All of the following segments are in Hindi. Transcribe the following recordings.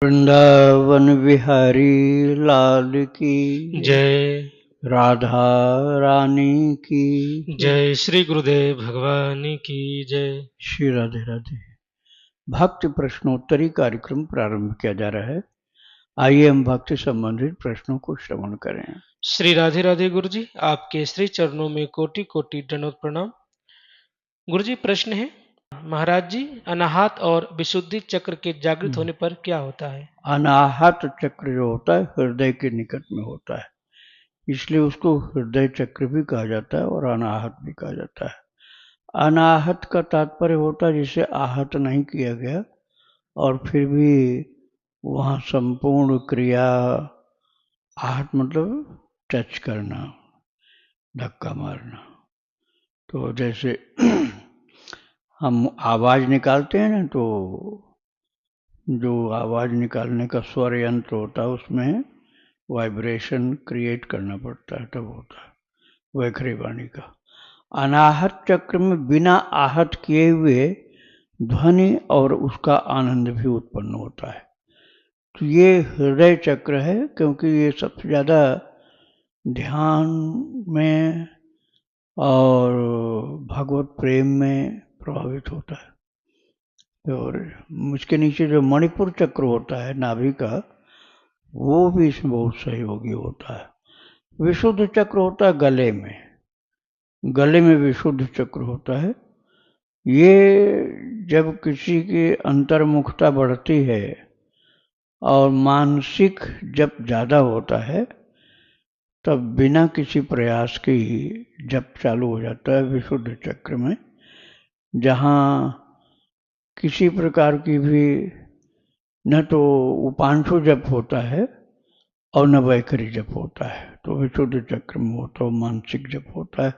वृंदावन बिहारी लाल की जय राधा रानी की जय श्री गुरुदेव भगवान की जय। श्री राधे राधे। भक्ति प्रश्नोत्तरी कार्यक्रम प्रारंभ किया जा रहा है। आइए हम भक्ति संबंधित प्रश्नों को श्रवण करें। श्री राधे राधे गुरु जी, आपके श्री चरणों में कोटि कोटि दंडवत प्रणाम। गुरु जी, प्रश्न है, महाराज जी, अनाहत और विशुद्धि चक्र के जागृत होने पर क्या होता है? अनाहत चक्र जो होता है हृदय के निकट में होता है, इसलिए उसको हृदय चक्र भी कहा जाता है और अनाहत भी कहा जाता है। अनाहत का तात्पर्य होता है जिसे आहत नहीं किया गया और फिर भी वहाँ संपूर्ण क्रिया, आहत मतलब टच करना, धक्का मारना। तो जैसे हम आवाज निकालते हैं ना, तो जो आवाज निकालने का स्वर यंत्र होता है उसमें वाइब्रेशन क्रिएट करना पड़ता है, तब होता है वैखरी वाणी का। अनाहत चक्र में बिना आहत किए हुए ध्वनि और उसका आनंद भी उत्पन्न होता है। तो ये हृदय चक्र है, क्योंकि ये सबसे ज़्यादा ध्यान में और भगवत प्रेम में प्रभावित होता है। और उसके नीचे जो मणिपुर चक्र होता है नाभि का, वो भी इसमें बहुत सहयोगी होता है। विशुद्ध चक्र होता है गले में, गले में विशुद्ध चक्र होता है। ये जब किसी की अंतर्मुखता बढ़ती है और मानसिक जप ज़्यादा होता है, तब बिना किसी प्रयास के ही जप चालू हो जाता है विशुद्ध चक्र में, जहाँ किसी प्रकार की भी न तो उपांशु जप होता है और न वैखरी जप होता है। तो विशुद्ध चक्र में होता है मानसिक जप होता है।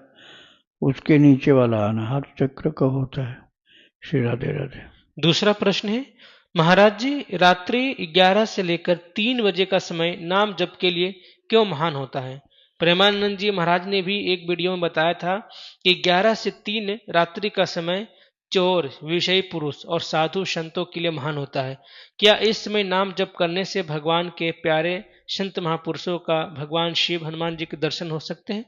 उसके नीचे वाला अनाहत चक्र का होता है। श्री राधे राधे। दूसरा प्रश्न है, महाराज जी, रात्रि 11 से लेकर 3 बजे का समय नाम जप के लिए क्यों महान होता है? प्रेमानंद जी महाराज ने भी एक वीडियो में बताया था कि 11 से 3 रात्रि का समय चोर, विषयी पुरुष और साधु संतों के लिए महान होता है। क्या इस समय नाम जप करने से भगवान के प्यारे संत महापुरुषों का भगवान शिव हनुमान जी के दर्शन हो सकते हैं?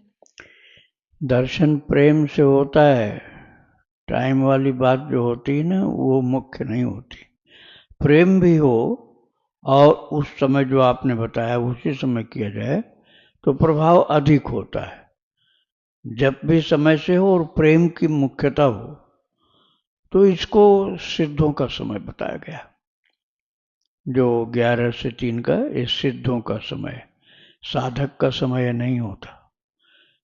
दर्शन प्रेम से होता है। टाइम वाली बात जो होती है ना, वो मुख्य नहीं होती। प्रेम भी हो और उस समय जो आपने बताया उसी समय किया जाए तो प्रभाव अधिक होता है। जब भी समय से हो और प्रेम की मुख्यता हो, तो इसको सिद्धों का समय बताया गया। जो 11 से 3 का, ये सिद्धों का समय, साधक का समय नहीं होता।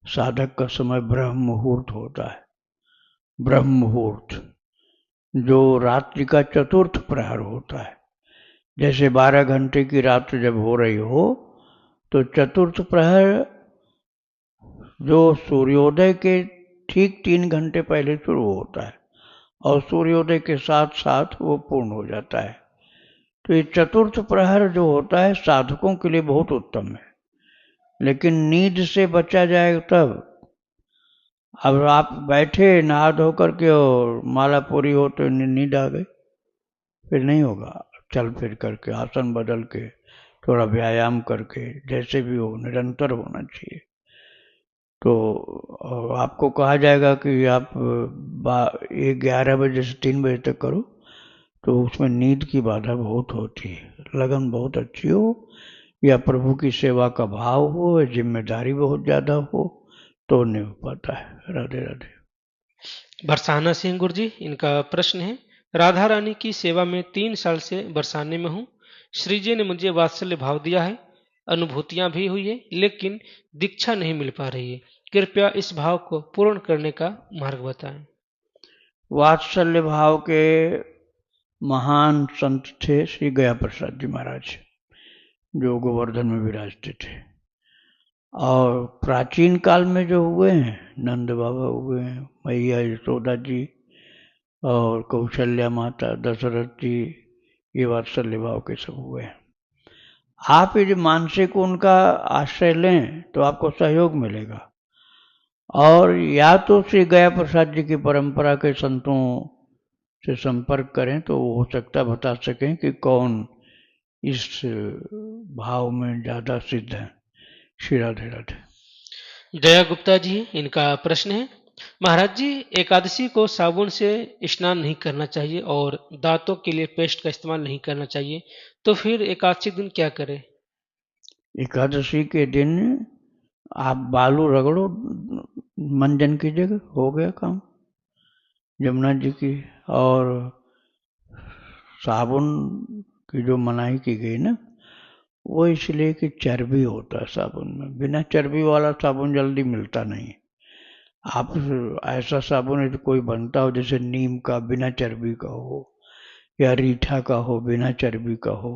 साधक का समय ब्रह्म मुहूर्त होता है। ब्रह्म मुहूर्त जो रात्रि का चतुर्थ प्रहर होता है। जैसे 12 घंटे की रात जब हो रही हो, तो चतुर्थ प्रहर जो सूर्योदय के ठीक 3 घंटे पहले शुरू होता है और सूर्योदय के साथ साथ वो पूर्ण हो जाता है। तो ये चतुर्थ प्रहर जो होता है साधकों के लिए बहुत उत्तम है। लेकिन नींद से बचा जाए तब। अब आप बैठे नहा धो करके और माला पूरी हो तो नींद आ गई, फिर नहीं होगा। चल फिर करके, आसन बदल के, थोड़ा व्यायाम करके, जैसे भी हो, निरंतर होना चाहिए। तो आपको कहा जाएगा कि आप 11 बजे से 3 बजे तक करो, तो उसमें नींद की बाधा बहुत होती है। लगन बहुत अच्छी हो या प्रभु की सेवा का भाव हो या जिम्मेदारी बहुत ज़्यादा हो, तो नहीं हो पाता है। राधे राधे। बरसाना सिंह गुरु जी, इनका प्रश्न है, राधा रानी की सेवा में 3 साल से बरसाने में हूँ। श्री जी ने मुझे वात्सल्य भाव दिया है, अनुभूतियां भी हुई है, लेकिन दीक्षा नहीं मिल पा रही है। कृपया इस भाव को पूर्ण करने का मार्ग बताएं। वात्सल्य भाव के महान संत थे श्री गया प्रसाद जी महाराज, जो गोवर्धन में विराजते थे। और प्राचीन काल में जो हुए हैं, नंद बाबा हुए हैं, मैया यशोदा जी और कौशल्या माता, दशरथ जी, ये वात्सल्य भाव के सब हुए हैं। आप यदि मानसिक उनका आश्रय लें तो आपको सहयोग मिलेगा। और या तो श्री गया प्रसाद जी की परंपरा के संतों से संपर्क करें, तो हो सकता बता सकें कि कौन इस भाव में ज़्यादा सिद्ध हैं। श्री राधे राधे। जया गुप्ता जी, इनका प्रश्न है, महाराज जी, एकादशी को साबुन से स्नान नहीं करना चाहिए और दांतों के लिए पेस्ट का इस्तेमाल नहीं करना चाहिए, तो फिर एकादशी दिन क्या करें? एकादशी के दिन आप बालू रगड़ो मंजन की जगह, हो गया काम यमुना जी की। और साबुन की जो मनाही की गई ना, वो इसलिए कि चर्बी होता है साबुन में। बिना चर्बी वाला साबुन जल्दी मिलता नहीं। आप ऐसा साबुन यदि कोई बनता हो जैसे नीम का बिना चर्बी का हो, या रीठा का हो बिना चर्बी का हो,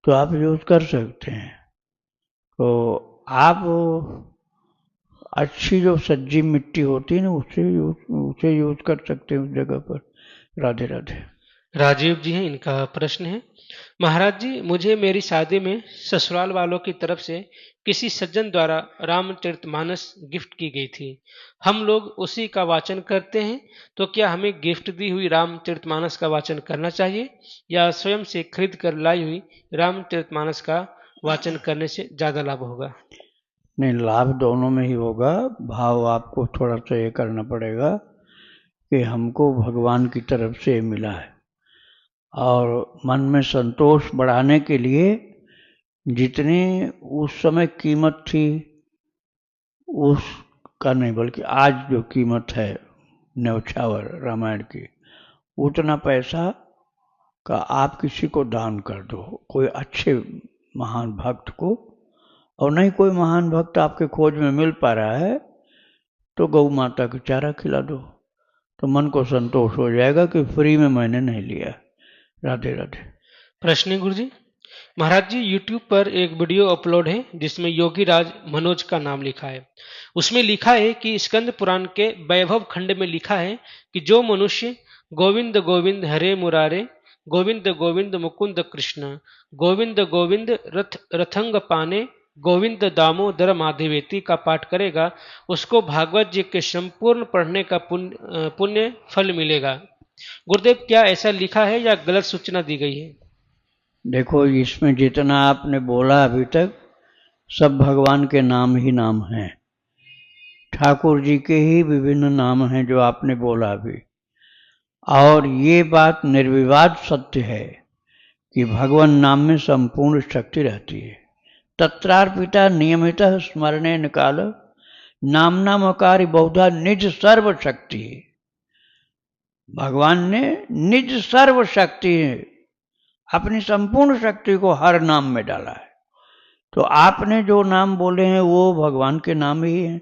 तो आप यूज कर सकते हैं। तो आप अच्छी जो सज्जी मिट्टी होती है ना, उसे यूज कर सकते हैं उस जगह पर। राधे राधे। राजीव जी हैं, इनका प्रश्न है, महाराज जी, मुझे मेरी शादी में ससुराल वालों की तरफ से किसी सज्जन द्वारा रामचरितमानस गिफ्ट की गई थी। हम लोग उसी का वाचन करते हैं, तो क्या हमें गिफ्ट दी हुई रामचरितमानस का वाचन करना चाहिए या स्वयं से खरीद कर लाई हुई रामचरितमानस का वाचन करने से ज्यादा लाभ होगा? नहीं, लाभ दोनों में ही होगा। भाव आपको थोड़ा सा ये करना पड़ेगा कि हमको भगवान की तरफ से मिला है, और मन में संतोष बढ़ाने के लिए जितनी उस समय कीमत थी उसका नहीं, बल्कि आज जो कीमत है न्यौछावर रामायण की, उतना पैसा का आप किसी को दान कर दो, कोई अच्छे महान भक्त को। और नहीं कोई महान भक्त आपके खोज में मिल पा रहा है तो गौ माता को चारा खिला दो, तो मन को संतोष हो जाएगा कि फ्री में मैंने नहीं लिया। राधे राधे। प्रश्न है गुरु जी, महाराज जी, यूट्यूब पर एक वीडियो अपलोड है जिसमें योगी राज मनोज का नाम लिखा है। उसमें लिखा है कि स्कंद पुराण के वैभव खंड में लिखा है कि जो मनुष्य गोविंद गोविंद हरे मुरारे, गोविंद गोविंद मुकुंद कृष्ण, गोविंद गोविंद रथंग पाने, गोविंद दामोदर माधवेती का पाठ करेगा, उसको भागवत जी के संपूर्ण पढ़ने का पुण्य फल मिलेगा। गुरुदेव, क्या ऐसा लिखा है या गलत सूचना दी गई है? देखो, इसमें जितना आपने बोला अभी तक सब भगवान के नाम ही नाम हैं, ठाकुर जी के ही विभिन्न नाम हैं जो आपने बोला अभी। और ये बात निर्विवाद सत्य है कि भगवान नाम में संपूर्ण शक्ति रहती है। तत्रार्पिता नियमितः स्मरणेन काल, नामनामकारी बहुधा निज सर्व शक्ति। भगवान ने निज सर्व शक्ति, अपनी संपूर्ण शक्ति को हर नाम में डाला है। तो आपने जो नाम बोले हैं वो भगवान के नाम ही हैं।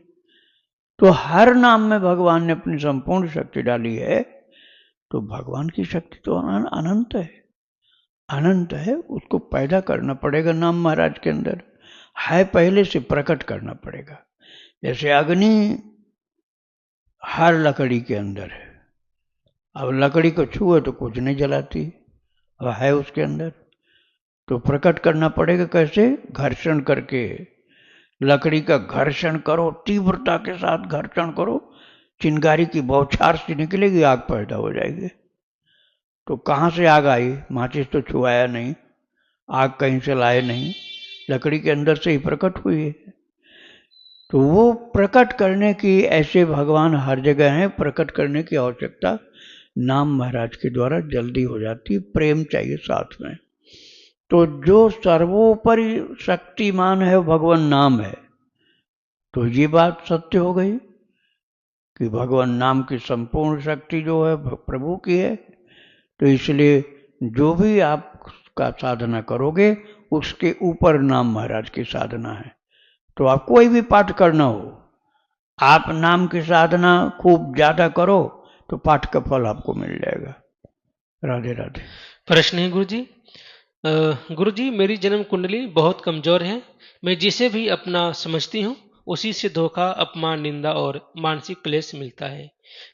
तो हर नाम में भगवान ने अपनी संपूर्ण शक्ति डाली है, तो भगवान की शक्ति तो अनंत है, अनंत है। उसको पैदा करना पड़ेगा नाम महाराज के अंदर है, पहले से प्रकट करना पड़ेगा। जैसे अग्नि हर लकड़ी के अंदर है, अब लकड़ी को छुए तो कुछ नहीं जलाती, अब है उसके अंदर, तो प्रकट करना पड़ेगा। कैसे? घर्षण करके। लकड़ी का घर्षण करो, तीव्रता के साथ घर्षण करो, चिंगारी की बौछार सी निकलेगी, आग पैदा हो जाएगी। तो कहाँ से आग आई? माचिस तो छुआया नहीं, आग कहीं से लाए नहीं, लकड़ी के अंदर से ही प्रकट हुई है। तो वो प्रकट करने की, ऐसे भगवान हर जगह हैं, प्रकट करने की आवश्यकता नाम महाराज के द्वारा जल्दी हो जाती है। प्रेम चाहिए साथ में। तो जो सर्वोपरि शक्तिमान है वो भगवान नाम है। तो ये बात सत्य हो गई कि भगवान नाम की संपूर्ण शक्ति जो है प्रभु की है। तो इसलिए जो भी आप का साधना करोगे उसके ऊपर नाम महाराज की साधना है। तो आप कोई भी पाठ करना हो, आप नाम की साधना खूब ज्यादा करो तो पाठ का फल आपको मिल जाएगा। राधे राधे। प्रश्न है गुरु जी, मेरी जन्म कुंडली बहुत कमजोर है। मैं जिसे भी अपना समझती हूँ उसी से धोखा, अपमान, निंदा और मानसिक क्लेश मिलता है।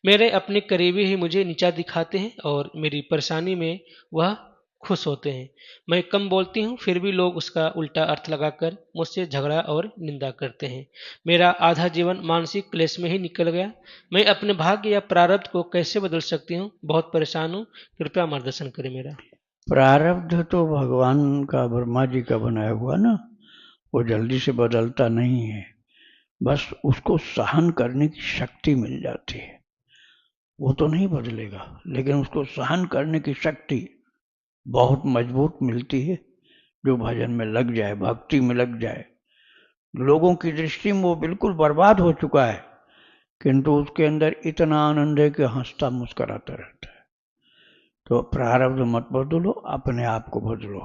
मेरे अपने करीबी ही मुझे नीचा दिखाते हैं और मेरी परेशानी में वह खुश होते हैं। मैं कम बोलती हूँ फिर भी लोग उसका उल्टा अर्थ लगाकर मुझसे झगड़ा और निंदा करते हैं। मेरा आधा जीवन मानसिक क्लेश में ही निकल गया। मैं अपने भाग्य या प्रारब्ध को कैसे बदल सकती हूँ? बहुत परेशान हूँ, कृपया मार्गदर्शन करें मेरा। प्रारब्ध तो भगवान का, ब्रह्मा जी का बनाया हुआ ना, वो जल्दी से बदलता नहीं है। बस उसको सहन करने की शक्ति मिल जाती है। वो तो नहीं बदलेगा, लेकिन उसको सहन करने की शक्ति बहुत मजबूत मिलती है। जो भजन में लग जाए, भक्ति में लग जाए, लोगों की दृष्टि में वो बिल्कुल बर्बाद हो चुका है, किंतु उसके अंदर इतना आनंद है कि हंसता मुस्कुराता रहता है। तो प्रारब्ध मत बदलो, अपने आप को बदलो,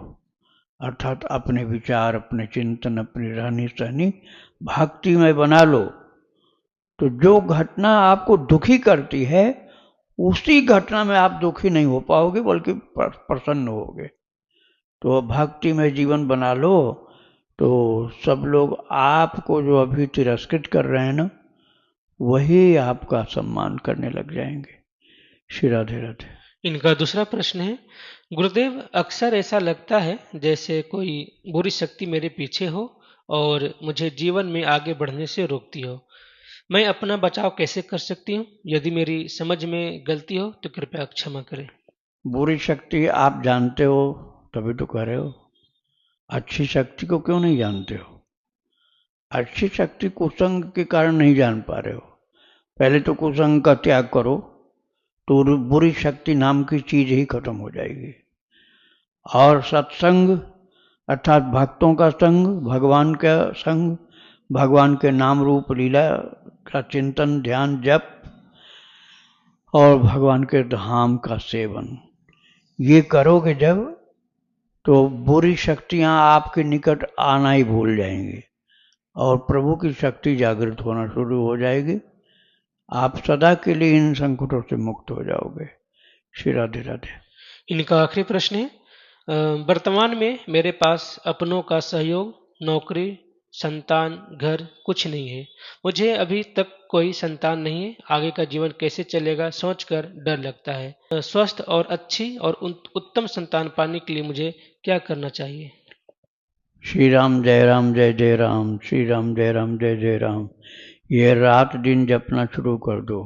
अर्थात अपने विचार, अपने चिंतन, अपनी रहनी सहनी भक्ति में बना लो। तो जो घटना आपको दुखी करती है, उसी घटना में आप दुखी नहीं हो पाओगे, बल्कि प्रसन्न होगे। तो भक्ति में जीवन बना लो, तो सब लोग आपको जो अभी तिरस्कृत कर रहे हैं ना, वही आपका सम्मान करने लग जाएंगे। श्री राधे राधे। इनका दूसरा प्रश्न है, गुरुदेव अक्सर ऐसा लगता है जैसे कोई बुरी शक्ति मेरे पीछे हो और मुझे जीवन में आगे बढ़ने से रोकती हो। मैं अपना बचाव कैसे कर सकती हूँ? यदि मेरी समझ में गलती हो तो कृपया क्षमा करें। बुरी शक्ति आप जानते हो तभी तो कह रहे हो। अच्छी शक्ति को क्यों नहीं जानते हो? अच्छी शक्ति कुसंग के कारण नहीं जान पा रहे हो। पहले तो कुसंग का त्याग करो, तो बुरी शक्ति नाम की चीज ही खत्म हो जाएगी। और सत्संग अर्थात भक्तों का संग, भगवान का संग, भगवान के नाम रूप लीला का चिंतन, ध्यान, जप और भगवान के धाम का सेवन, ये करोगे जब, तो बुरी शक्तियां आपके निकट आना ही भूल जाएंगी और प्रभु की शक्ति जागृत होना शुरू हो जाएगी। आप सदा के लिए इन संकटों से मुक्त हो जाओगे। श्री राधे राधे। इनका आखिरी प्रश्न है, वर्तमान में मेरे पास अपनों का सहयोग, नौकरी, संतान, घर कुछ नहीं है। मुझे अभी तक कोई संतान नहीं है। आगे का जीवन कैसे चलेगा सोचकर डर लगता है। स्वस्थ और अच्छी और उत्तम संतान पाने के लिए मुझे क्या करना चाहिए? श्री राम जय राम जय जय राम, श्री राम जय राम जय जय राम। ये रात दिन जपना शुरू कर दो,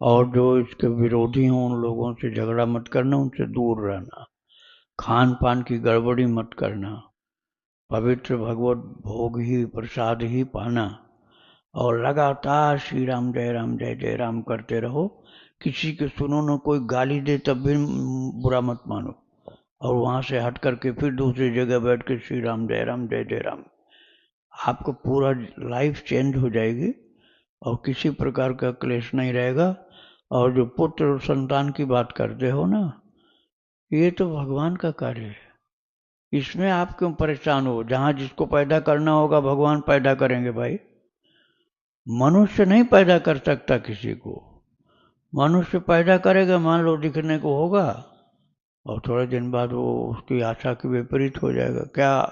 और जो इसके विरोधी हों उन लोगों से झगड़ा मत करना, उनसे दूर रहना, खान पान की गड़बड़ी मत करना, पवित्र भगवत भोग ही, प्रसाद ही पाना, और लगातार श्री राम जय जय राम करते रहो। किसी के सुनो न, कोई गाली दे तब भी बुरा मत मानो, और वहां से हट करके फिर दूसरी जगह बैठ के श्री राम जय जय राम। आपको पूरा लाइफ चेंज हो जाएगी और किसी प्रकार का क्लेश नहीं रहेगा। और जो पुत्र और संतान की बात करते हो ना, ये तो भगवान का कार्य है, इसमें आप क्यों परेशान हो? जहां जिसको पैदा करना होगा भगवान पैदा करेंगे भाई। मनुष्य नहीं पैदा कर सकता किसी को। मनुष्य पैदा करेगा, मान लो दिखने को होगा, और थोड़े दिन बाद वो उसकी आशा के विपरीत हो जाएगा, क्या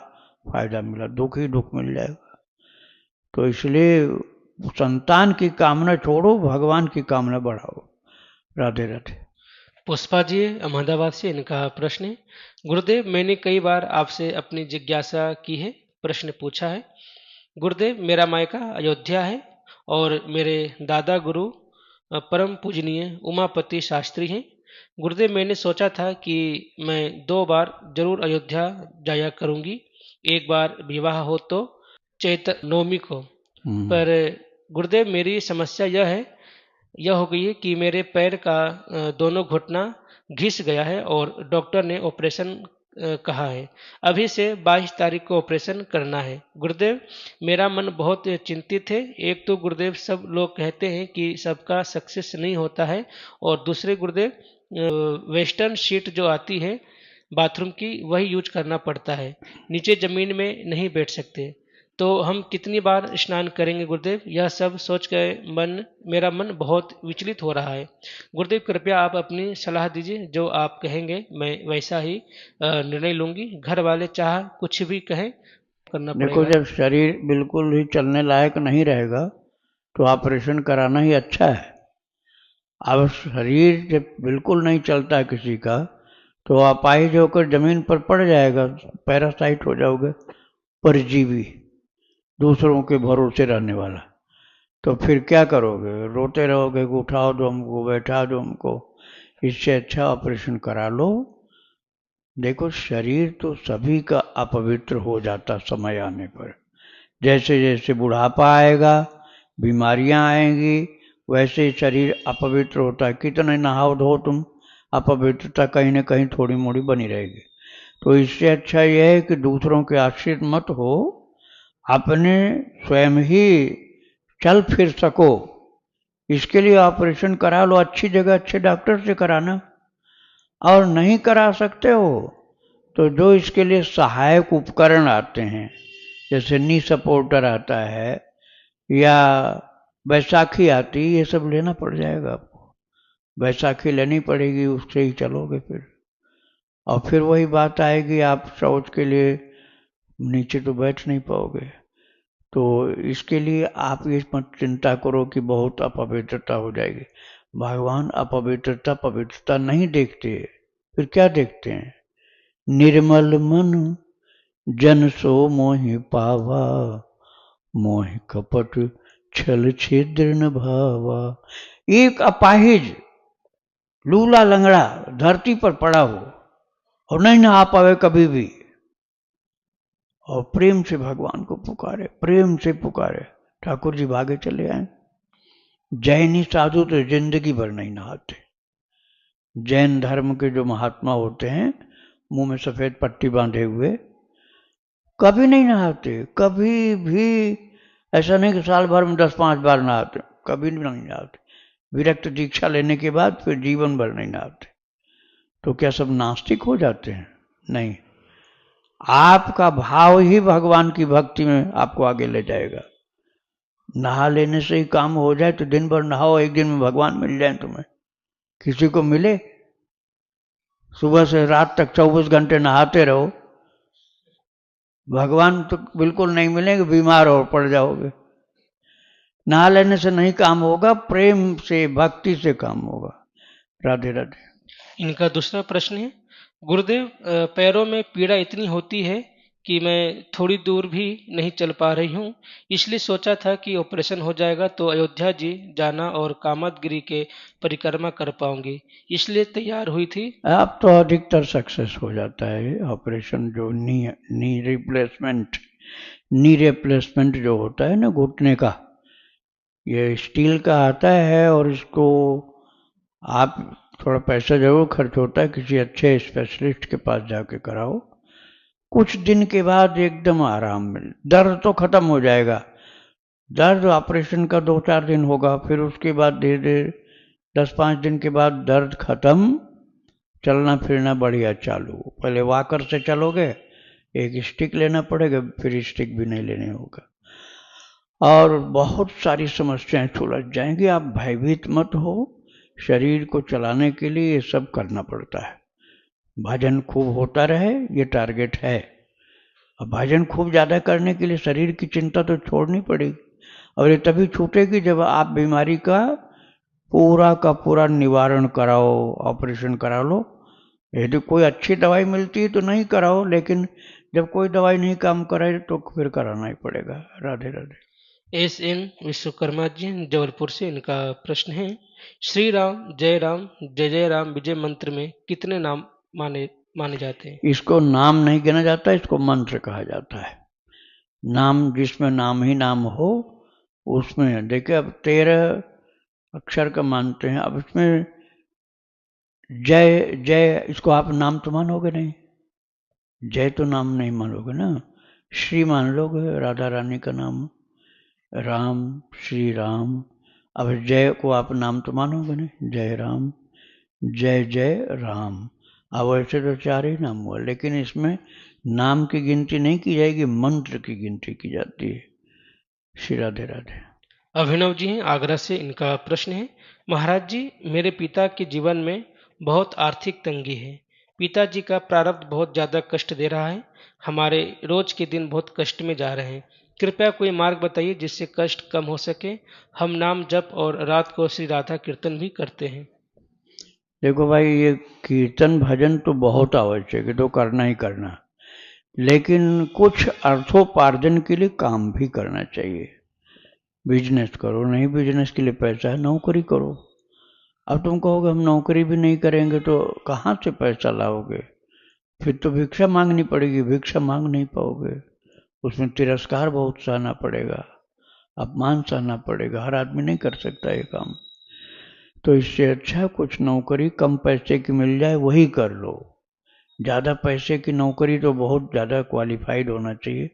फायदा मिला? दुख ही दुख मिल जाएगा। तो इसलिए संतान की कामना छोड़ो, भगवान की कामना बढ़ाओ। राधे राधे। पुष्पा जी अहमदाबाद से, इनका प्रश्न है, गुरुदेव मैंने कई बार आपसे अपनी जिज्ञासा की है, प्रश्न पूछा है। गुरुदेव मेरा मायका अयोध्या है और मेरे दादा गुरु परम पूजनीय उमापति शास्त्री हैं। गुरुदेव मैंने सोचा था कि मैं 2 बार जरूर अयोध्या जाया करूंगी, एक बार विवाह हो तो चैत्र नवमी को। पर गुरुदेव मेरी समस्या यह हो गई है कि मेरे पैर का दोनों घुटना घिस गया है और डॉक्टर ने ऑपरेशन कहा है। अभी से 22 तारीख को ऑपरेशन करना है। गुरुदेव मेरा मन बहुत चिंतित है। एक तो गुरुदेव सब लोग कहते हैं कि सबका सक्सेस नहीं होता है, और दूसरे गुरुदेव वेस्टर्न शीट जो आती है बाथरूम की, वही यूज करना पड़ता है, नीचे जमीन में नहीं बैठ सकते। तो हम कितनी बार स्नान करेंगे गुरुदेव? यह सब सोच कर मेरा मन बहुत विचलित हो रहा है। गुरुदेव कृपया आप अपनी सलाह दीजिए, जो आप कहेंगे मैं वैसा ही निर्णय लूंगी। घर वाले चाह कुछ भी कहें करना देखो, पड़ेगा। जब शरीर बिल्कुल ही चलने लायक नहीं रहेगा तो ऑपरेशन कराना ही अच्छा है। अब शरीर जब बिल्कुल नहीं चलता है किसी का, तो अपाहिज होकर जमीन पर पड़ जाएगा, पैरासाइट हो जाओगे, परजीवी, दूसरों के भरोसे रहने वाला। तो फिर क्या करोगे? रोते रहोगे कि उठाओ दो हमको, बैठा दो हमको। इससे अच्छा ऑपरेशन करा लो, देखो, शरीर तो सभी का अपवित्र हो जाता समय आने पर। जैसे जैसे बुढ़ापा आएगा, बीमारियां आएंगी, वैसे शरीर अपवित्र होता है। कितने नहाओ धो तुम, अपवित्रता कहीं ना कहीं थोड़ी मोड़ी बनी रहेगी। तो इससे अच्छा यह है कि दूसरों के आश्रित मत हो, अपने स्वयं ही चल फिर सको। इसके लिए ऑपरेशन करा लो, अच्छी जगह अच्छे डॉक्टर से कराना। और नहीं करा सकते हो तो जो इसके लिए सहायक उपकरण आते हैं, जैसे नी सपोर्टर आता है या बैसाखी आती, ये सब लेना पड़ जाएगा आपको। बैसाखी लेनी पड़ेगी, उससे ही चलोगे फिर। और फिर वही बात आएगी, आप शौच के लिए नीचे तो बैठ नहीं पाओगे। तो इसके लिए आप ये मत चिंता करो कि बहुत अपवित्रता हो जाएगी। भगवान अपवित्रता पवित्रता नहीं देखते, फिर क्या देखते हैं? निर्मल मन जन सो मोहि पावा, मोहि कपट छल छिद्र न भावा। एक अपाहिज लूला लंगड़ा धरती पर पड़ा हो और नहीं नहा पावे कभी भी, और प्रेम से भगवान को पुकारे, प्रेम से पुकारे, ठाकुर जी भागे चले आए। जैनी साधु तो जिंदगी भर नहीं नहाते। जैन धर्म के जो महात्मा होते हैं, मुंह में सफेद पट्टी बांधे हुए, कभी नहीं नहाते, कभी भी। ऐसा नहीं कि साल भर में 10-5 बार नहाते, कभी नहीं नहाते। विरक्त दीक्षा लेने के बाद फिर जीवन भर नहीं नहाते। तो क्या सब नास्तिक हो जाते हैं? नहीं, आपका भाव ही भगवान की भक्ति में आपको आगे ले जाएगा। नहा लेने से ही काम हो जाए तो दिन भर नहाओ, एक दिन में भगवान मिल जाए तुम्हें। किसी को मिले? सुबह से रात तक 24 घंटे नहाते रहो, भगवान तो बिल्कुल नहीं मिलेंगे, बीमार और पड़ जाओगे। नहा लेने से नहीं काम होगा, प्रेम से भक्ति से काम होगा। राधे राधे। इनका दूसरा प्रश्न है, गुरुदेव पैरों में पीड़ा इतनी होती है कि मैं थोड़ी दूर भी नहीं चल पा रही हूँ, इसलिए सोचा था कि ऑपरेशन हो जाएगा तो अयोध्या जी जाना और कामदगिरी के परिक्रमा कर पाऊंगी, इसलिए तैयार हुई थी। अब तो अधिकतर सक्सेस हो जाता है ऑपरेशन। जो नी रिप्लेसमेंट जो होता है ना घुटने का, ये स्टील का आता है और इसको आप थोड़ा पैसा जरूर खर्च होता है, किसी अच्छे स्पेशलिस्ट के पास जाके कराओ। कुछ दिन के बाद एकदम आराम मिल, दर्द तो खत्म हो जाएगा। दर्द ऑपरेशन का 2-4 दिन होगा, फिर उसके बाद धीरे धीरे 10-5 दिन के बाद दर्द खत्म, चलना फिरना बढ़िया चालू। पहले वॉकर से चलोगे, एक स्टिक लेना पड़ेगा, फिर स्टिक भी नहीं लेने होगा, और बहुत सारी समस्याएं सुलझ जाएंगी। आप भयभीत मत हो, शरीर को चलाने के लिए ये सब करना पड़ता है। भजन खूब होता रहे, ये टारगेट है। अब भजन खूब ज़्यादा करने के लिए शरीर की चिंता तो छोड़नी पड़ेगी, और ये तभी छूटेगी जब आप बीमारी का पूरा निवारण कराओ, ऑपरेशन करा लो। यदि कोई अच्छी दवाई मिलती है तो नहीं कराओ, लेकिन जब कोई दवाई नहीं काम करे तो फिर कराना ही पड़ेगा। राधे राधे। एस एन विश्वकर्मा जी जबलपुर से, इनका प्रश्न है, श्री राम जय राम विजय मंत्र में कितने नाम माने माने जाते हैं? इसको नाम नहीं गिना जाता, इसको मंत्र कहा जाता है। नाम जिसमें नाम ही नाम हो उसमें, देखिए अब 13 अक्षर का मानते हैं। अब इसमें जय जय, इसको आप नाम तो मानोगे नहीं, जय तो नाम नहीं मानोगे ना। श्री मान लोगे, राधा रानी का नाम, राम श्री राम। अब जय को आप नाम तो मानोगे नहीं, जय राम, जय जय राम। अब वैसे तो 4 ही नाम हुआ, लेकिन इसमें नाम की गिनती नहीं की जाएगी, मंत्र की गिनती की जाती है। श्री राधे राधे। अभिनव जी हैं आगरा से, इनका प्रश्न है, महाराज जी मेरे पिता के जीवन में बहुत आर्थिक तंगी है, पिताजी का प्रारब्ध बहुत ज्यादा कष्ट दे रहा है, हमारे रोज के दिन बहुत कष्ट में जा रहे हैं, कृपया कोई मार्ग बताइए जिससे कष्ट कम हो सके। हम नाम जप और रात को श्री राधा कीर्तन भी करते हैं। देखो भाई, ये कीर्तन भजन तो बहुत आवश्यक है, तो करना ही करना, लेकिन कुछ अर्थोपार्जन के लिए काम भी करना चाहिए। बिजनेस करो, नहीं बिजनेस के लिए पैसा है, नौकरी करो। अब तुम कहोगे हम नौकरी भी नहीं करेंगे तो कहाँ से पैसा लाओगे? फिर तो भिक्षा मांगनी पड़ेगी, भिक्षा मांग नहीं पाओगे, उसमें तिरस्कार बहुत सहना पड़ेगा, अपमान सहना पड़ेगा, हर आदमी नहीं कर सकता ये काम। तो इससे अच्छा कुछ नौकरी कम पैसे की मिल जाए वही कर लो। ज़्यादा पैसे की नौकरी तो बहुत ज़्यादा क्वालिफाइड होना चाहिए,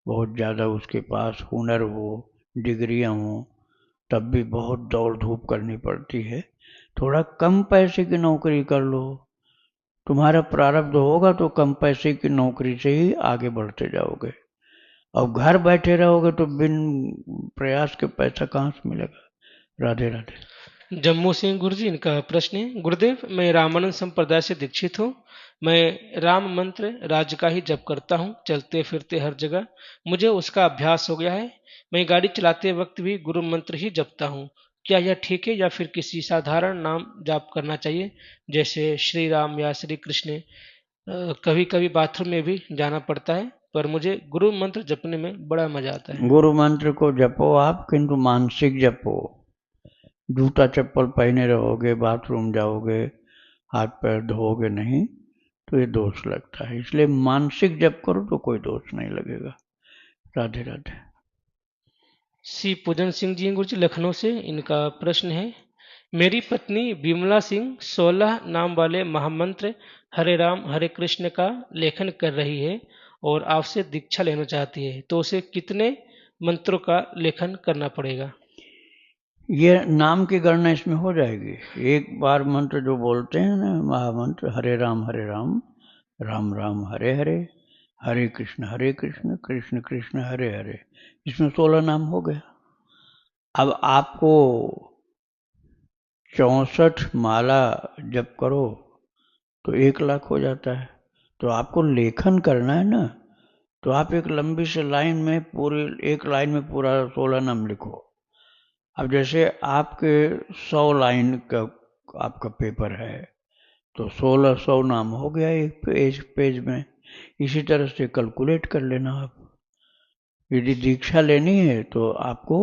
बहुत ज़्यादा उसके पास हुनर हो, डिग्रियां हो, तब भी बहुत दौड़ धूप करनी पड़ती है। थोड़ा कम पैसे की नौकरी कर लो, तुम्हारा प्रारब्ध होगा तो कम पैसे की नौकरी से ही आगे बढ़ते जाओगे। और घर बैठे रहोगे तो बिन प्रयास के पैसा कहाँ से मिलेगा। राधे राधे। जम्मू से गुरु जी, इनका प्रश्न है, गुरुदेव मैं रामानंद संप्रदाय से दीक्षित हूँ। मैं राम मंत्र राज्य का ही जप करता हूँ, चलते फिरते हर जगह मुझे उसका अभ्यास हो गया है। मैं गाड़ी चलाते वक्त भी गुरु मंत्र ही जपता हूँ। क्या यह ठीक है या फिर किसी साधारण नाम जाप करना चाहिए, जैसे श्री राम या श्री कृष्ण? कभी कभी बाथरूम में भी जाना पड़ता है, पर मुझे गुरु मंत्र जपने में बड़ा मजा आता है। गुरु मंत्र को जपो आप, किंतु मानसिक जपो। जूता चप्पल पहने रहोगे, बाथरूम जाओगे, हाथ पैर धोओगे नहीं, तो ये दोष लगता है। इसलिए मानसिक जप करो तो कोई दोष नहीं लगेगा। राधे राधे। सी पूजन सिंह जी गुरु जी लखनऊ से, इनका प्रश्न है, मेरी पत्नी विमला सिंह 16 नाम वाले महामंत्र हरे राम हरे कृष्ण का लेखन कर रही है और आपसे दीक्षा लेना चाहती है, तो उसे कितने मंत्रों का लेखन करना पड़ेगा? ये नाम की गणना इसमें हो जाएगी। एक बार मंत्र जो बोलते हैं ना, महामंत्र हरे राम राम राम हरे हरे, हरे कृष्ण कृष्ण कृष्ण हरे हरे, इसमें 16 नाम हो गया। अब आपको 64 माला जप करो तो 1 लाख हो जाता है। तो आपको लेखन करना है ना, तो आप एक लंबी सी लाइन में पूरी, एक लाइन में पूरा 16 नाम लिखो। अब जैसे आपके 100 लाइन का आपका पेपर है, तो 1600 नाम हो गया एक पेज में। इसी तरह से कैलकुलेट कर लेना आप। यदि दीक्षा लेनी है तो आपको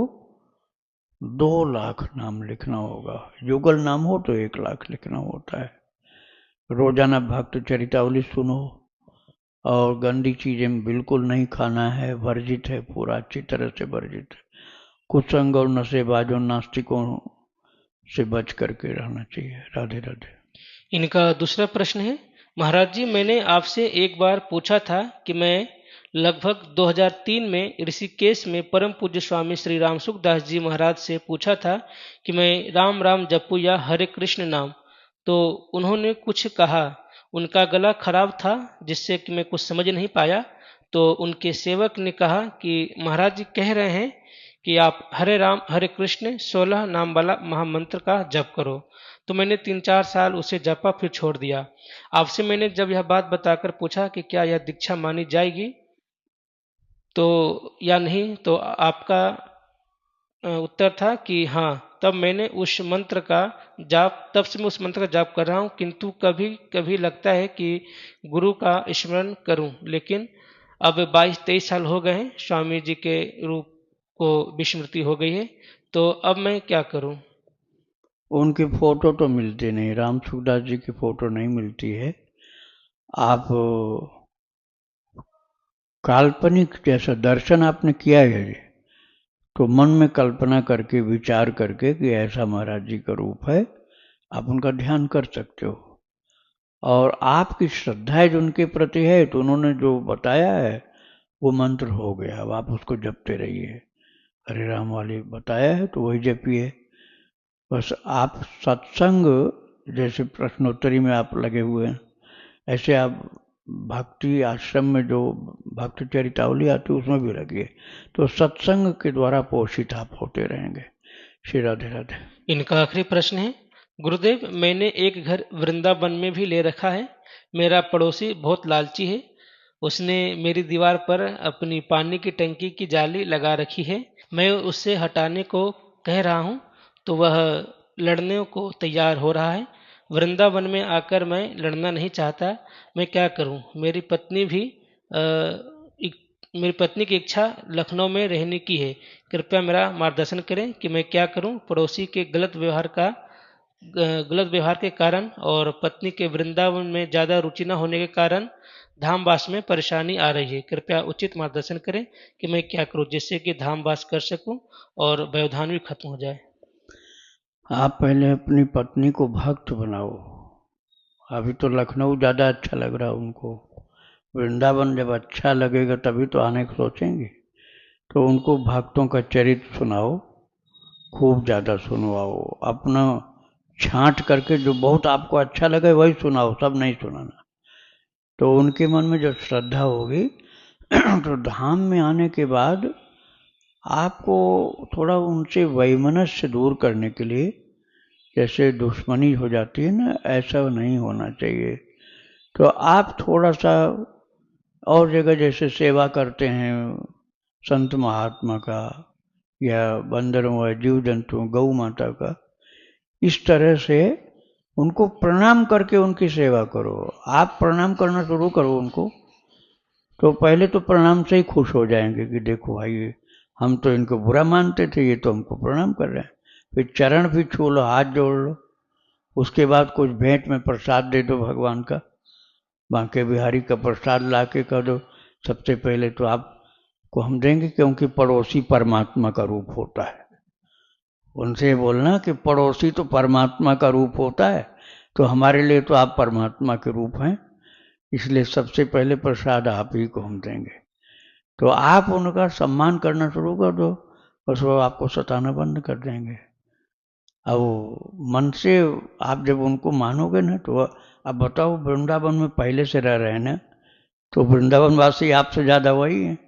2 लाख नाम लिखना होगा। युगल नाम हो तो 1 लाख लिखना होता है। रोजाना भक्त चरितावली सुनो, और गंदी चीजें बिल्कुल नहीं खाना है, वर्जित है, पूरा अच्छी तरह से वर्जित है। कुसंग और नशेबाजों नास्तिकों से बच करके रहना चाहिए। राधे राधे। इनका दूसरा प्रश्न है, महाराज जी मैंने आपसे एक बार पूछा था कि मैं लगभग 2003 में ऋषिकेश में परम पूज्य स्वामी श्री राम सुखदास जी महाराज से पूछा था कि मैं राम राम जपू या हरे कृष्ण नाम, तो उन्होंने कुछ कहा। उनका गला खराब था जिससे कि मैं कुछ समझ नहीं पाया। तो उनके सेवक ने कहा कि महाराज जी कह रहे हैं कि आप हरे राम हरे कृष्ण 16 नाम वाला महामंत्र का जप करो। तो मैंने 3-4 साल उसे जपा, फिर छोड़ दिया। आपसे मैंने जब यह बात बताकर पूछा कि क्या यह दीक्षा मानी जाएगी तो या नहीं, तो आपका उत्तर था कि हाँ। तब मैंने उस मंत्र का जाप, तब से मैं उस मंत्र का जाप कर रहा हूँ, किंतु कभी कभी लगता है कि गुरु का स्मरण करूं, लेकिन अब 22-23 साल हो गए हैं, स्वामी जी के रूप को विस्मृति हो गई है, तो अब मैं क्या करूं? उनकी फोटो तो मिलती नहीं, राम सुखदास जी की फोटो नहीं मिलती है। आप काल्पनिक जैसा दर्शन आपने किया है, तो मन में कल्पना करके, विचार करके कि ऐसा महाराज जी का रूप है, आप उनका ध्यान कर सकते हो। और आपकी श्रद्धा जो उनके प्रति है, तो उन्होंने जो बताया है वो मंत्र हो गया। अब आप उसको जपते रहिए। हरे राम वाली बताया है तो वही जपिए। बस आप सत्संग, जैसे प्रश्नोत्तरी में आप लगे हुए हैं, ऐसे आप भक्ति आश्रम में जो भक्ति चरितावली आती है उसमें भी लगिए, तो सत्संग के द्वारा पोषित आप होते रहेंगे। श्री राधे राधे। इनका आखिरी प्रश्न है, गुरुदेव मैंने एक घर वृंदावन में भी ले रखा है। मेरा पड़ोसी बहुत लालची है। उसने मेरी दीवार पर अपनी पानी की टंकी की जाली लगा रखी है। मैं उससे हटाने को कह रहा हूँ तो वह लड़ने को तैयार हो रहा है। वृंदावन में आकर मैं लड़ना नहीं चाहता। मैं क्या करूँ? मेरी पत्नी की इच्छा लखनऊ में रहने की है। कृपया मेरा मार्गदर्शन करें कि मैं क्या करूं। पड़ोसी के गलत व्यवहार का गलत व्यवहार के कारण और पत्नी के वृंदावन में ज़्यादा रुचि न होने के कारण धामवास में परेशानी आ रही है। कृपया उचित मार्गदर्शन करें कि मैं क्या करूं जिससे कि धामवास कर सकूं और व्यवधान भी खत्म हो जाए। आप पहले अपनी पत्नी को भक्त बनाओ। अभी तो लखनऊ ज़्यादा अच्छा लग रहा है उनको, वृंदावन जब अच्छा लगेगा तभी तो आने को सोचेंगे। तो उनको भक्तों का चरित्र सुनाओ, खूब ज़्यादा सुनवाओ। अपना छांट करके जो बहुत आपको अच्छा लगे वही सुनाओ, सब नहीं सुनाना। तो उनके मन में जब श्रद्धा होगी तो धाम में आने के बाद आपको थोड़ा उनसे वैमनस्य दूर करने के लिए, जैसे दुश्मनी हो जाती है ना, ऐसा नहीं होना चाहिए। तो आप थोड़ा सा और जगह जैसे सेवा करते हैं संत महात्मा का या बंदरों व जीव जंतुओं गौ माता का, इस तरह से उनको प्रणाम करके उनकी सेवा करो। आप प्रणाम करना शुरू करो उनको, तो पहले तो प्रणाम से ही खुश हो जाएंगे कि देखो भाई, हम तो इनको बुरा मानते थे, ये तो हमको प्रणाम कर रहे हैं। फिर चरण भी छू लो, हाथ जोड़ लो। उसके बाद कुछ भेंट में प्रसाद दे दो भगवान का, बांके बिहारी का प्रसाद ला के कह दो। सबसे पहले तो आपको हम देंगे, क्योंकि पड़ोसी परमात्मा का रूप होता है। उनसे बोलना कि पड़ोसी तो परमात्मा का रूप होता है, तो हमारे लिए तो आप परमात्मा के रूप हैं, इसलिए सबसे पहले प्रसाद आप ही को हम देंगे। तो आप उनका सम्मान करना शुरू कर दो, बस वो आपको सताना बंद कर देंगे। अब मन से आप जब उनको मानोगे ना, तो अब बताओ, वृंदावन में पहले से रह रहे हैं ना, तो वृंदावन वासी आपसे ज़्यादा वही हैं।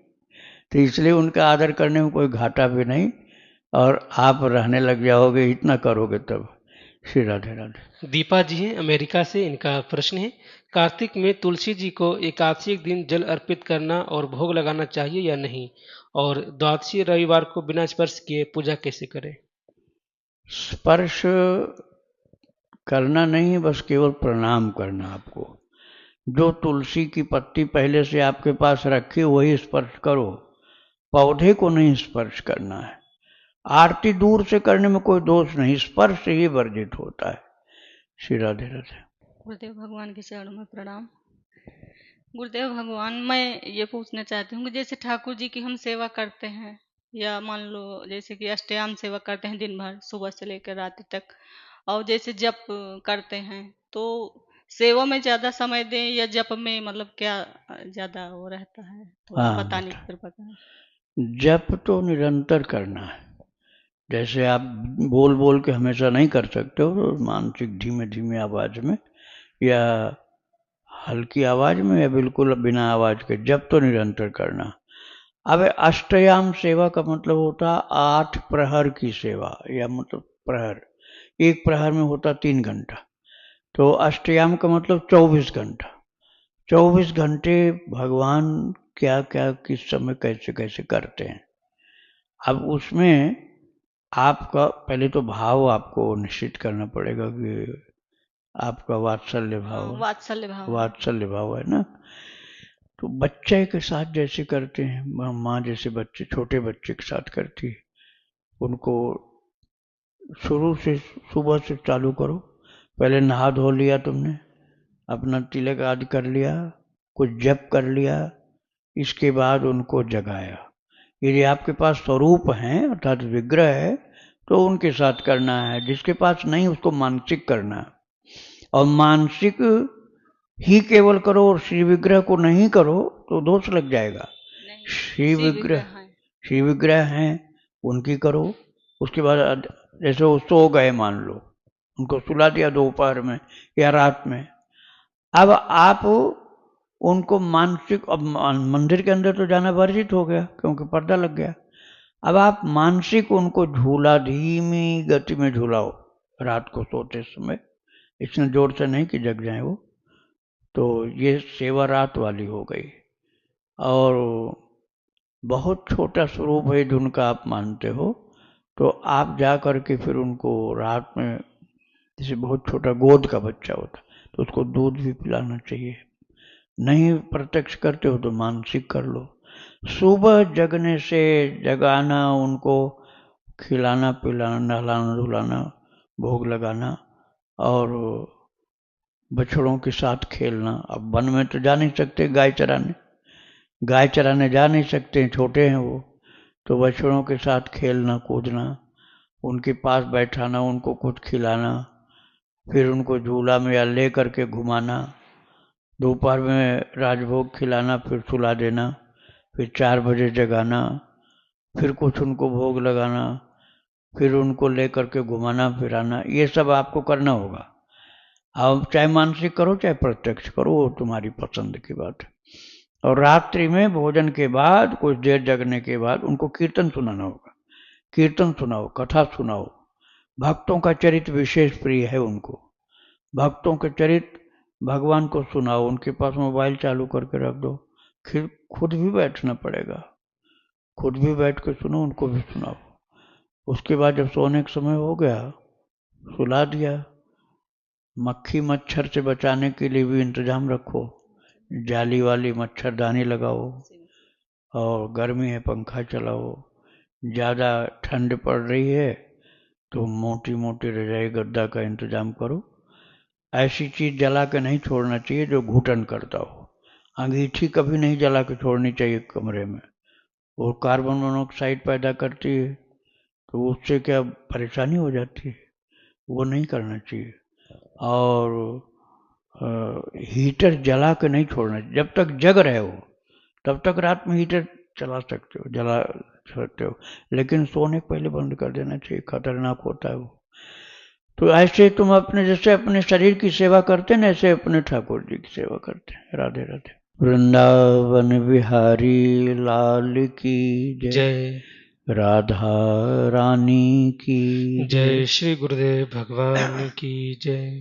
तो इसलिए उनका आदर करने में कोई घाटा भी नहीं, और आप रहने लग जाओगे, इतना करोगे तब। श्री राधे राधे। दीपा जी हैं अमेरिका से, इनका प्रश्न है कार्तिक में तुलसी जी को एकादशी के दिन जल अर्पित करना और भोग लगाना चाहिए या नहीं, और द्वादशी रविवार को बिना स्पर्श किए पूजा कैसे करें। स्पर्श करना नहीं है, बस केवल प्रणाम करना आपको। जो तुलसी की पत्ती पहले से आपके पास रखी वही स्पर्श करो, पौधे को नहीं स्पर्श करना है। आरती दूर से करने में कोई दोष नहीं, स्पर्श ही वर्जित होता है। श्री राधे राधे। गुरुदेव भगवान के चरणों में प्रणाम। गुरुदेव भगवान, मैं ये पूछना चाहती हूँ कि जैसे ठाकुर जी की हम सेवा करते हैं, या मान लो जैसे कि अष्टयाम सेवा करते हैं दिन भर सुबह से लेकर रात तक, और जैसे जप करते हैं, तो सेवा में ज़्यादा समय दें या जप में, मतलब क्या ज़्यादा वो रहता है, थोड़ा हाँ बताने की बेटा, कृपा करें। जप तो निरंतर करना है। जैसे आप बोल बोल के हमेशा नहीं कर सकते हो, तो मानसिक धीमे धीमे आवाज में या हल्की आवाज में या बिल्कुल बिना आवाज के जप तो निरंतर करना। अब अष्टयाम सेवा का मतलब होता 8 प्रहर की सेवा, या मतलब प्रहर, एक प्रहर में होता 3 घंटा, तो अष्टयाम का मतलब 24 घंटा। 24 घंटे भगवान क्या क्या किस समय कैसे कैसे करते हैं। अब उसमें आपका पहले तो भाव आपको निश्चित करना पड़ेगा कि आपका वात्सल्य हाँ, भाव, वात्सल्य भाव है। वात्सल्य भाव है ना। तो बच्चे के साथ जैसे करते हैं, माँ जैसे बच्चे, छोटे बच्चे के साथ करती है, उनको शुरू से सुबह से चालू करो। पहले नहा धो लिया तुमने, अपना तिलक आदि कर लिया, कुछ जप कर लिया, इसके बाद उनको जगाया। यदि आपके पास स्वरूप हैं अर्थात विग्रह है तो उनके साथ करना है, जिसके पास नहीं उसको मानसिक करना है। और मानसिक ही केवल करो और श्री विग्रह को नहीं करो तो दोष लग जाएगा। नहीं, श्री शिव विग्रह, विग्रह है। श्री विग्रह हैं उनकी करो। उसके बाद जैसे वो सो गए, मान लो उनको सुला दिया दोपहर में या रात में, अब आप उनको मानसिक, अब मंदिर के अंदर तो जाना वर्जित हो गया क्योंकि पर्दा लग गया। अब आप मानसिक उनको झूला धीमी गति में झूलाओ रात को सोते समय, इतने जोर से नहीं कि जग जाए वो। तो ये सेवा रात वाली हो गई। और बहुत छोटा स्वरूप है जिनका आप मानते हो, तो आप जा करके फिर उनको रात में, जैसे बहुत छोटा गोद का बच्चा होता तो उसको दूध भी पिलाना चाहिए। नहीं प्रत्यक्ष करते हो तो मानसिक कर लो। सुबह जगने से जगाना, उनको खिलाना पिलाना, नहलाना धुलाना, भोग लगाना, और बछड़ों के साथ खेलना। अब वन में तो जा नहीं सकते, गाय चराने जा नहीं सकते, छोटे हैं वो, तो बछड़ों के साथ खेलना कूदना, उनके पास बैठाना, उनको कुछ खिलाना, फिर उनको झूला में या ले करके घुमाना, दोपहर में राजभोग खिलाना, फिर सुला देना, फिर 4 बजे जगाना, फिर कुछ उनको भोग लगाना, फिर उनको ले करके घुमाना फिराना। ये सब आपको करना होगा। आप चाहे मानसिक करो चाहे प्रत्यक्ष करो, वो तुम्हारी पसंद की बात है। और रात्रि में भोजन के बाद कुछ देर जगने के बाद उनको कीर्तन सुनाना होगा। कीर्तन सुनाओ, कथा सुनाओ। भक्तों का चरित्र विशेष प्रिय है उनको। भक्तों के चरित्र भगवान को सुनाओ, उनके पास मोबाइल चालू करके रख दो, फिर खुद भी बैठना पड़ेगा, खुद भी बैठ के सुनो, उनको भी सुनाओ। उसके बाद जब सोने का समय हो गया, सुला दिया। मक्खी मच्छर से बचाने के लिए भी इंतजाम रखो, जाली वाली मच्छरदानी लगाओ, और गर्मी है पंखा चलाओ। ज़्यादा ठंड पड़ रही है तो मोटी मोटी रजाई गद्दा का इंतजाम करो। ऐसी चीज़ जला के नहीं छोड़ना चाहिए जो घुटन करता हो। अंगीठी कभी नहीं जला के छोड़नी चाहिए कमरे में, वो कार्बन मोनोऑक्साइड पैदा करती है, तो उससे क्या परेशानी हो जाती है, वो नहीं करना चाहिए। और हीटर जला के नहीं छोड़ना, जब तक जग रहे हो तब तक रात में हीटर चला सकते हो, जला सकते हो, लेकिन सोने के पहले बंद कर देना चाहिए, खतरनाक होता है वो। तो ऐसे तुम अपने, जैसे अपने शरीर की सेवा करते हैं, ऐसे अपने ठाकुर जी की सेवा करते हैं। राधे राधे। वृंदावन बिहारी लाल की जय, जय राधा रानी की जय, श्री गुरुदेव भगवान की जय।